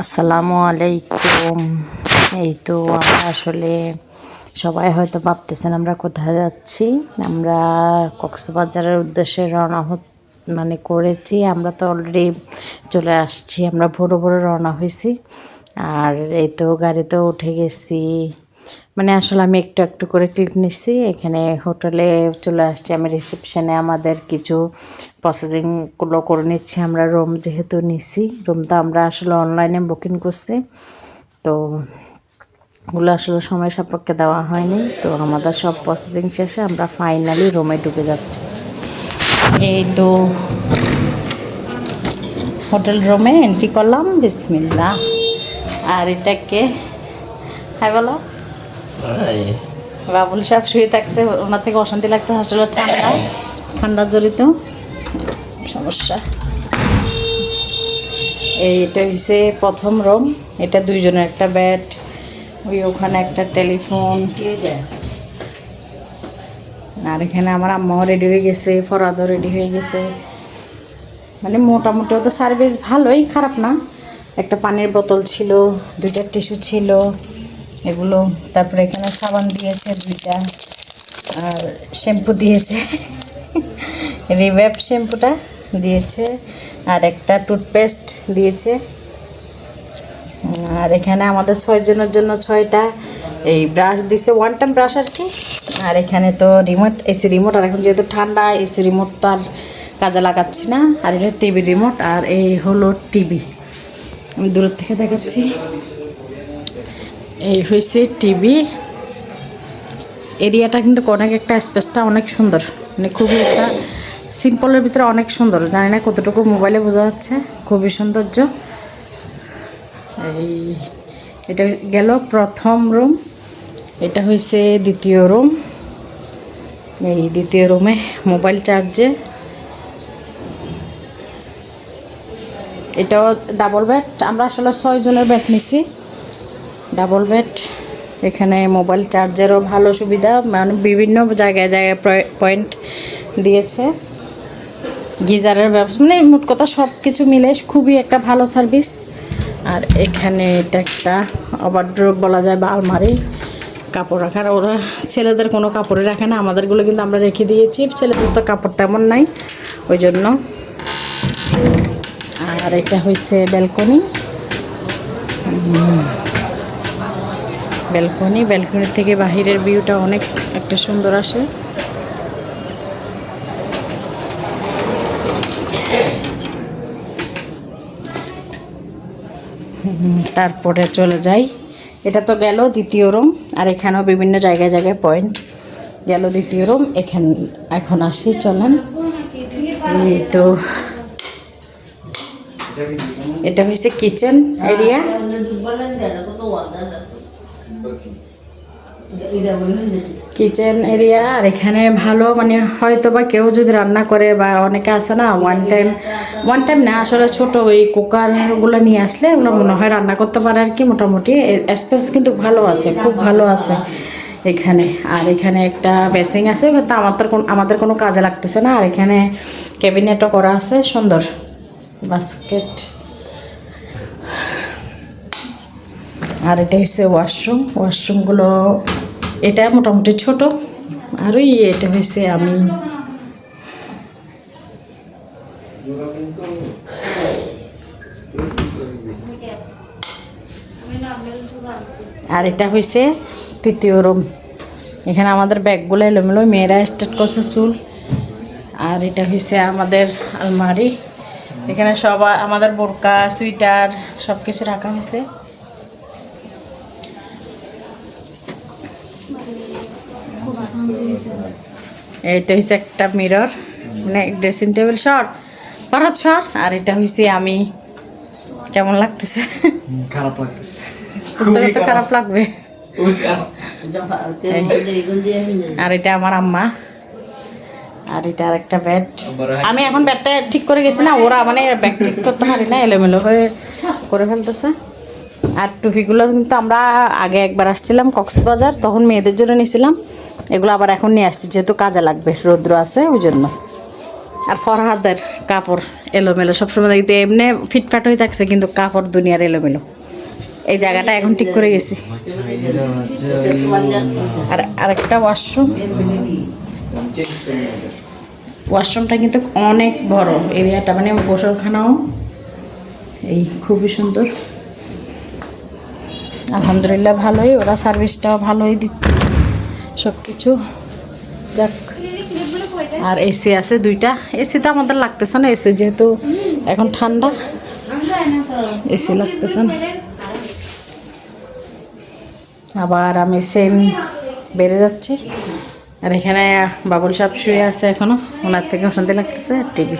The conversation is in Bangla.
আসসালামু আলাইকুম। এই তো আমরা আসলে সবাই হয়তো ভাবতেছেন আমরা কোথায় যাচ্ছি। আমরা কক্সবাজারের উদ্দেশ্যে রওনা করেছি। আমরা তো অলরেডি চলে আসছি। আমরা ভোরে ভোরে রওনা হয়েছি। আর এই তো গাড়িতেও উঠে গেছি। আসলে আমি একটু একটু করে ক্লিপ নিচ্ছি। এখানে হোটেলে চলে আসছি। আমি রিসেপশনে আমাদের কিছু প্রসেসিংগুলো করে নিচ্ছি। আমরা রুম যেহেতু নিছি, রুমটা আমরা আসলে অনলাইনে বুকিং করছি, তো ওগুলো আসলে সময় সাপেক্ষে দেওয়া হয়নি। তো আমাদের সব প্রসেসিং শেষে আমরা ফাইনালি রুমে ঢুকে যাচ্ছি। এই তো হোটেল রুমে এন্ট্রি করলাম। বিসমিল্লাহ। আর এটাকে হাই বলো। বাবুল সাহেব শুয়ে থাকছে, ওনার থেকে অশান্তি লাগতে আসলে ঠান্ডা জড়িত সমস্যা। এইটা হচ্ছে প্রথম রুম। এটা দুইজনের একটা বেড, ওখানে একটা টেলিফোন। আর এখানে আমার আম্মাও রেডি হয়ে গেছে, ফরাদও রেডি হয়ে গেছে। মোটামুটি ওদের সার্ভিস ভালোই, খারাপ না। একটা পানির বোতল ছিল, দুইটা টিস্যু ছিল, এগুলো। তারপরে এখানে সাবান দিয়েছে 2টা, আর শ্যাম্পু দিয়েছে রিভ্যাপ শ্যাম্পুটা দিয়েছে, আর একটা টুথপেস্ট দিয়েছে। আর এখানে আমাদের 6 জনের জন্য 6টা এই ব্রাশ দিছে, 1 টাইম ব্রাশ আর কি। আর এখানে তো রিমোট, এসি রিমোট। আর এখন যেহেতু ঠান্ডা, এসি রিমোট তো আর কাজে লাগাচ্ছি না। আর এটা টিভি রিমোট, আর এই হলো টিভি। আমি দূরের থেকে দেখাচ্ছি। এই হয়েছে টিভি। এরিয়াটা কিন্তু অনেক, একটা স্পেসটা অনেক সুন্দর, খুবই একটা সিম্পলের ভিতরে অনেক সুন্দর। জানি না কতটুকু মোবাইলে বোঝা যাচ্ছে, খুবই সৌন্দর্য। এই এটা গেল প্রথম রুম। এটা হয়েছে দ্বিতীয় রুম। এই দ্বিতীয় রুমে মোবাইল চার্জে। এটাও ডাবল বেড। আমরা আসলে 6 জনের বেড নিছি, ডাবল বেড। এখানে মোবাইল চার্জেরও ভালো সুবিধা, বিভিন্ন জায়গায় জায়গায় পয়েন্ট দিয়েছে। গিজারের ব্যবস্থা, মোট কথা সব কিছু মিলে খুবই একটা ভালো সার্ভিস। আর এখানে এটা একটা ওয়ারড্রোব বলা যায়, বা আলমারি, কাপড় রাখার। ওরা ছেলেদের কোনো কাপড়ই রাখে না, আমাদেরগুলো কিন্তু আমরা রেখে দিয়েছি। ছেলেদের তো কাপড় তেমন নাই, ওই জন্য। আর এটা হয়েছে ব্যালকনি। ব্যালকনি থেকে বাহিরের ভিউটা অনেক একটা সুন্দর আসে। তারপরে চলে যাই। এটা তো গেল দ্বিতীয় রুম। আর এখানেও বিভিন্ন জায়গায় জায়গায় পয়েন্ট গেল দ্বিতীয় রুম। এখন আসি, চলেন। এই তো এটা হয়েছে কিচেন এরিয়া। Kitchen area. আর এখানে ভালো, হয়তো বা কেউ যদি রান্না করে, বা অনেকে আসে না ওয়ান টাইম না, আসলে ছোট ওই কুকারগুলো নিয়ে আসলে ওগুলো মনে হয় রান্না করতে পারে আর কি। মোটামুটি স্পেস কিন্তু ভালো আছে, খুব ভালো আছে এখানে। আর এখানে একটা বেসিং আছে, কিন্তু আমাদের কোনো কাজে লাগতেছে না। আর এখানে ক্যাবিনেটও করা আছে, সুন্দর বাস্কেট। আর এটা হচ্ছে ওয়াশরুমগুলো। এটা মোটামুটি ছোট। আর এটা হয়েছে আমি। আর এটা হয়েছে তৃতীয় রুম। এখানে আমাদের ব্যাগগুলো এলোমেলো, মেয়েরা স্টার্ট করছে চুল। আর এটা হয়েছে আমাদের আলমারি। এখানে সব আমাদের বোরকা, সুইটার সব কিছু রাখা হয়েছে। এটা হয়েছে একটা মিরর, ড্রেসিং টেবিল শর্ট। আর এটা হয়েছে আমি। কেমন লাগতেছে? খারাপ লাগতেছে, খারাপ লাগবে। আর এটা আমার আম্মা। আর এটা আর একটা বেড। আমি এখন বেডটা ঠিক করে গেছি না, ওরা ব্যাগ ঠিক করতে পারি না, এলোমেলো হয়ে করে ফেলতেছে। আর টুপিগুলো কিন্তু আমরা আগে একবার আসছিলাম কক্সবাজার, তখন মেয়েদের জন্য নিয়েছিলাম। এগুলো আবার এখন নিয়ে আসছি, যেহেতু কাজে লাগবে, রৌদ্র আছে ওই জন্য। আর ফরহাদের কাপড় এলোমেলো সবসময় দেখতে এমনি ফিটফাট হয়ে থাকছে, কিন্তু কাপড় দুনিয়ার এলোমেলো। এই জায়গাটা এখন ঠিক করে গেছি। আর আরেকটা ওয়াশরুমটা কিন্তু অনেক বড় এরিয়াটা, মানে গোসলখানাও এই খুবই সুন্দর। আলহামদুলিল্লাহ ভালোই, ওরা সার্ভিসটাও ভালোই দিচ্ছে সব কিছু। যাক, আর এসি আছে 2টা। এসি তো আমাদের লাগতেছে না, এসি যেহেতু এখন ঠান্ডা, এসি লাগতেছে না। আবার আমি সেম বেড়ে যাচ্ছি, আর এখানে বাবুল সাহেব শুয়ে আছে এখনো, ওনার থেকে শান্তি লাগতেছে। টিভি